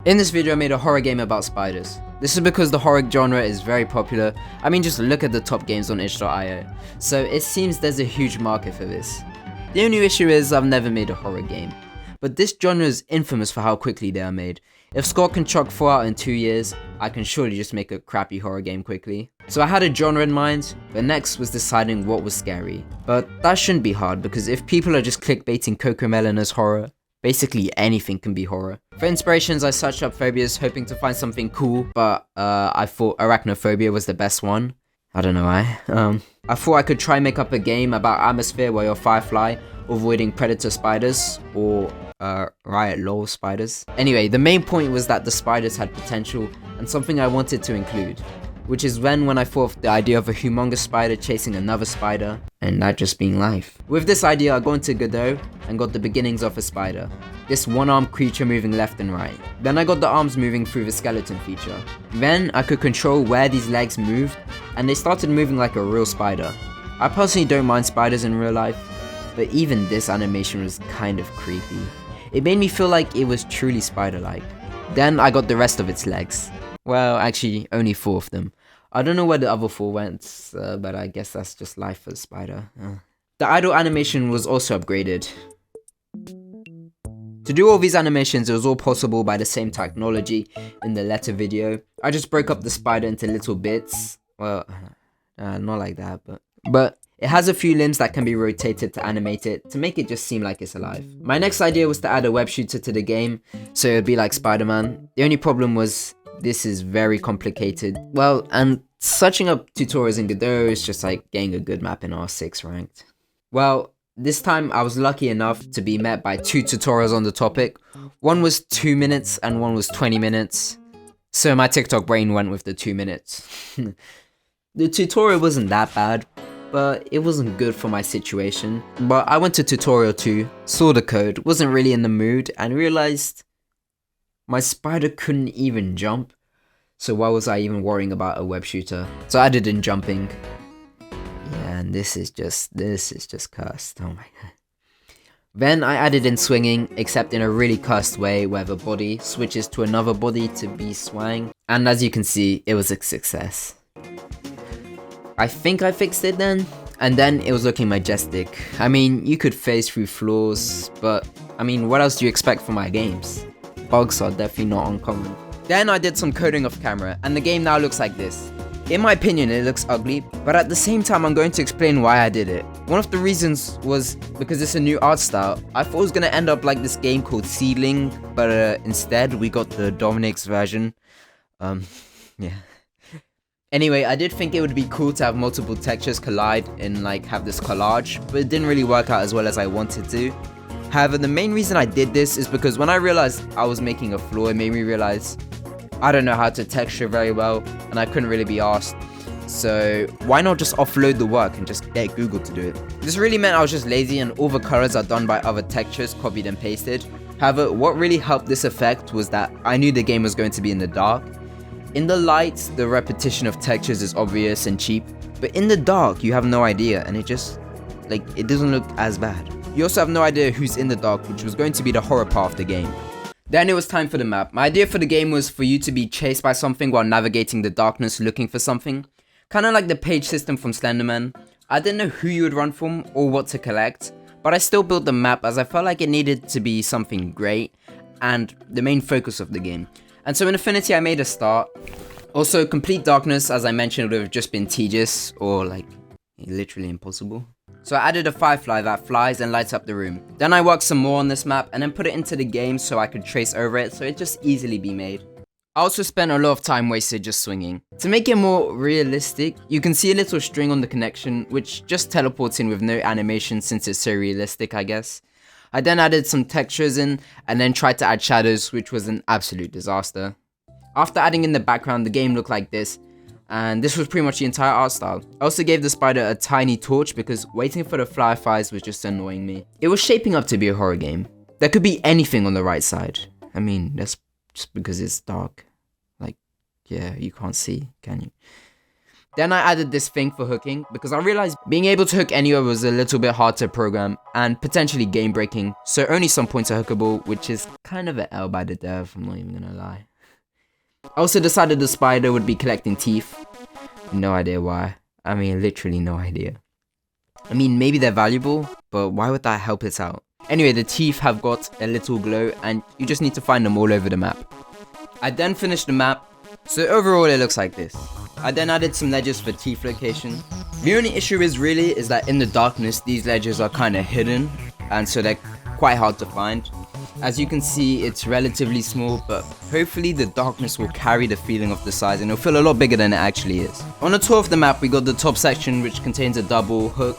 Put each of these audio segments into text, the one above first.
In this video I made a horror game about spiders. This is because the horror genre is very popular. I mean, just look at the top games on itch.io. So it seems there's a huge market for this. The only issue is I've never made a horror game. But this genre is infamous for how quickly they are made. If Scott can chuck 4 out in 2 years, I can surely just make a crappy horror game quickly. So I had a genre in mind, but next was deciding what was scary. But that shouldn't be hard, because if people are just clickbaiting Cocomelon as horror, basically anything can be horror. For inspirations, I searched up phobias, hoping to find something cool, but I thought arachnophobia was the best one. I don't know why. I thought I could try make up a game about atmosphere where you're firefly, avoiding predator spiders, or riot lol spiders. Anyway, the main point was that the spiders had potential, and something I wanted to include. Which is when I thought of the idea of a humongous spider chasing another spider, and that just being life. With this idea, I got into Godot and got the beginnings of a spider. This one-armed creature moving left and right. Then I got the arms moving through the skeleton feature. Then I could control where these legs moved, and they started moving like a real spider. I personally don't mind spiders in real life, but even this animation was kind of creepy. It made me feel like it was truly spider-like. Then I got the rest of its legs. Well, actually, only 4 of them. I don't know where the other 4 went, but I guess that's just life for a spider. The idle animation was also upgraded. To do all these animations, it was all possible by the same technology in the letter video. I just broke up the spider into little bits. Well, not like that, but it has a few limbs that can be rotated to animate it, to make it just seem like it's alive. My next idea was to add a web shooter to the game, so it would be like Spider-Man. The only problem was, this is very complicated. Well, and searching up tutorials in Godot is just like getting a good map in R6 ranked. Well, this time I was lucky enough to be met by 2 tutorials on the topic. One was 2 minutes and one was 20 minutes. So my TikTok brain went with the 2 minutes. The tutorial wasn't that bad, but it wasn't good for my situation. But I went to tutorial 2, saw the code, wasn't really in the mood, and realized my spider couldn't even jump, so why was I even worrying about a web shooter? So I added in jumping. Yeah, and this is just cursed, oh my god. Then I added in swinging, except in a really cursed way where the body switches to another body to be swang. And as you can see, it was a success. I think I fixed it then, and then it was looking majestic. I mean, you could phase through flaws, but I mean, what else do you expect from my games? Bugs are definitely not uncommon. Then I did some coding off camera, and the game now looks like this. In my opinion, it looks ugly, but at the same time I'm going to explain why I did it. One of the reasons was because it's a new art style. I thought it was going to end up like this game called Seedling, but instead we got the Dominic's version. Yeah. Anyway, I did think it would be cool to have multiple textures collide and like have this collage, but it didn't really work out as well as I wanted to. However, the main reason I did this is because when I realized I was making a flaw, it made me realize I don't know how to texture very well, and I couldn't really be asked. So why not just offload the work and just get Google to do it? This really meant I was just lazy and all the colors are done by other textures copied and pasted. However, what really helped this effect was that I knew the game was going to be in the dark. In the light, the repetition of textures is obvious and cheap, but in the dark you have no idea, and it just, like, it doesn't look as bad. You also have no idea who's in the dark, which was going to be the horror part of the game. Then it was time for the map. My idea for the game was for you to be chased by something while navigating the darkness looking for something. Kinda like the page system from Slenderman. I didn't know who you would run from or what to collect, but I still built the map as I felt like it needed to be something great and the main focus of the game. And so in Affinity I made a start. Also, complete darkness, as I mentioned, would have just been tedious or like literally impossible. So I added a firefly that flies and lights up the room. Then I worked some more on this map and then put it into the game so I could trace over it so it just easily be made. I also spent a lot of time wasted just swinging. To make it more realistic, you can see a little string on the connection which just teleports in with no animation since it's so realistic, I guess. I then added some textures in and then tried to add shadows, which was an absolute disaster. After adding in the background, the game looked like this. And this was pretty much the entire art style. I also gave the spider a tiny torch because waiting for the fireflies was just annoying me. It was shaping up to be a horror game. There could be anything on the right side. I mean, that's just because it's dark. Like, yeah, you can't see, can you? Then I added this thing for hooking because I realized being able to hook anywhere was a little bit hard to program and potentially game breaking, so only some points are hookable, which is kind of an L by the dev, I'm not even gonna lie. I also decided the spider would be collecting teeth. No idea why. I mean, literally no idea. I mean, maybe they're valuable, but why would that help it out? Anyway, the teeth have got a little glow and you just need to find them all over the map. I then finished the map, so overall it looks like this. I then added some ledges for teeth location. The only issue is that in the darkness these ledges are kind of hidden, and so they're quite hard to find. As you can see, it's relatively small, but hopefully the darkness will carry the feeling of the size and it'll feel a lot bigger than it actually is. On the tour of the map, we got the top section, which contains a double hook,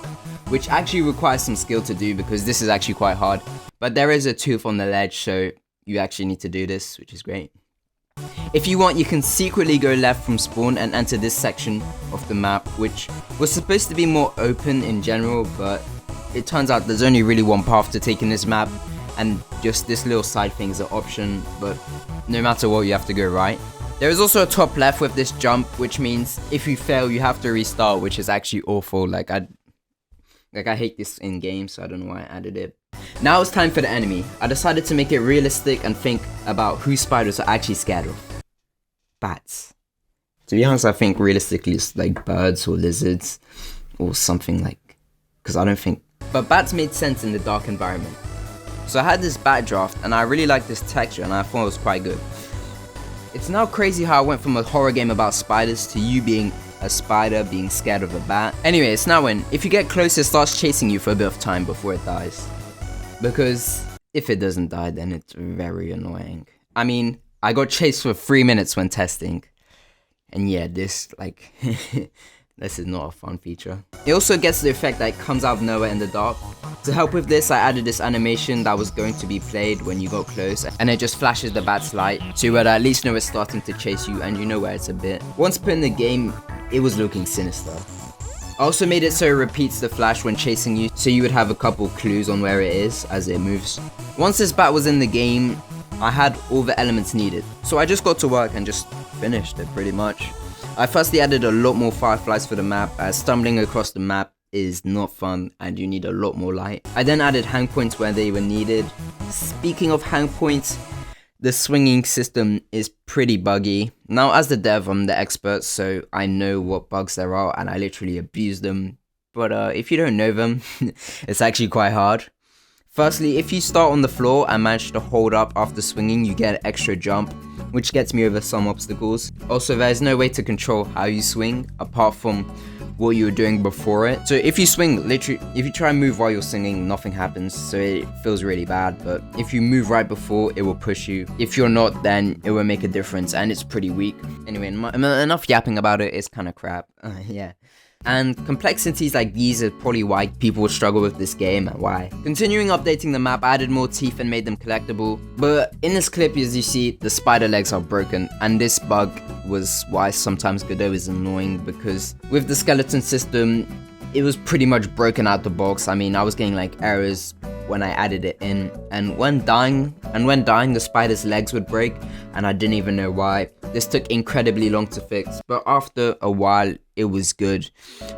which actually requires some skill to do because this is actually quite hard. But there is a tooth on the ledge, so you actually need to do this, which is great. If you want, you can secretly go left from spawn and enter this section of the map, which was supposed to be more open in general, but it turns out there's only really one path to take in this map, and just this little side thing is an option, but no matter what, you have to go right. There is also a top left with this jump, which means if you fail, you have to restart, which is actually awful. Like I hate this in game, so I don't know why I added it. Now it's time for the enemy. I decided to make it realistic and think about who spiders are actually scared of. Bats. To be honest, I think realistically it's like birds or lizards or something like, because I don't think, but bats made sense in the dark environment. So I had this bat draft and I really liked this texture and I thought it was quite good. It's now crazy how I went from a horror game about spiders to you being a spider being scared of a bat. Anyway, it's now when, if you get close, it starts chasing you for a bit of time before it dies. Because if it doesn't die, then it's very annoying. I mean, I got chased for 3 minutes when testing. And yeah, this is not a fun feature. It also gets the effect that it comes out of nowhere in the dark. To help with this, I added this animation that was going to be played when you got close, and it just flashes the bat's light, so you would at least know it's starting to chase you and you know where it's a bit. Once put in the game, it was looking sinister. I also made it so it repeats the flash when chasing you, so you would have a couple clues on where it is as it moves. Once this bat was in the game, I had all the elements needed, so I just got to work and just finished it pretty much. I firstly added a lot more fireflies for the map, as stumbling across the map is not fun and you need a lot more light. I then added hang points where they were needed. Speaking of hang points, the swinging system is pretty buggy. Now as the dev, I'm the expert, so I know what bugs there are and I literally abuse them. But if you don't know them, it's actually quite hard. Firstly, if you start on the floor and manage to hold up after swinging, you get an extra jump, which gets me over some obstacles. Also, there's no way to control how you swing apart from what you were doing before it. So if you swing, literally, if you try and move while you're singing, nothing happens, so it feels really bad. But if you move right before, it will push you. If you're not, then it will make a difference, and it's pretty weak. Anyway, enough yapping about it, it's kind of crap. Yeah. And complexities like these are probably why people would struggle with this game and why. Continuing updating the map, I added more teeth and made them collectible. But in this clip, as you see, the spider legs are broken, and this bug was why sometimes Godot is annoying, because with the skeleton system, it was pretty much broken out the box. I mean, I was getting like errors when I added it in, and when dying, the spider's legs would break, and I didn't even know why. This took incredibly long to fix, but after a while, it was good.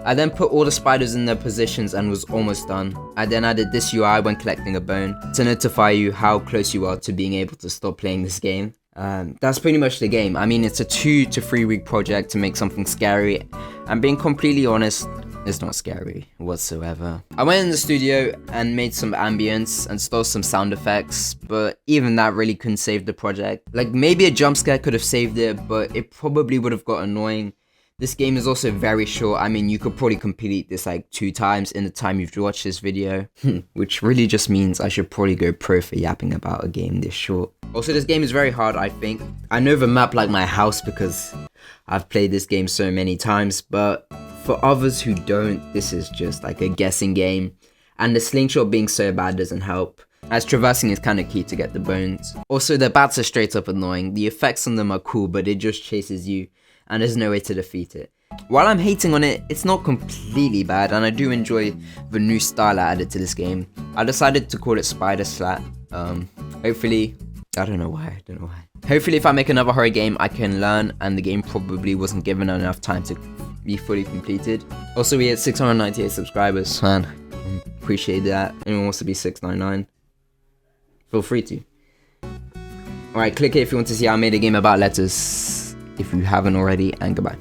I then put all the spiders in their positions and was almost done. I then added this UI when collecting a bone to notify you how close you are to being able to stop playing this game. That's pretty much the game. I mean, it's a 2 to 3 week project to make something scary, and being completely honest, it's not scary whatsoever. I went in the studio and made some ambience and stole some sound effects, but even that really couldn't save the project. Like, maybe a jump scare could have saved it, but it probably would have got annoying. This game is also very short. I mean, you could probably complete this like 2 times in the time you've watched this video, which really just means I should probably go pro for yapping about a game this short. Also, this game is very hard, I think. I know the map like my house because I've played this game so many times, but for others who don't, this is just like a guessing game, and the slingshot being so bad doesn't help, as traversing is kind of key to get the bones. Also, the bats are straight up annoying. The effects on them are cool, but it just chases you, and there's no way to defeat it. While I'm hating on it, it's not completely bad, and I do enjoy the new style I added to this game. I decided to call it Spider Slat. Hopefully, I don't know why. Hopefully if I make another horror game, I can learn, and the game probably wasn't given enough time to be fully completed. Also, we hit 698 subscribers, man. Appreciate that. Anyone wants to be 699? Feel free to. Alright, click it if you want to see how I made a game about letters, if you haven't already, and goodbye.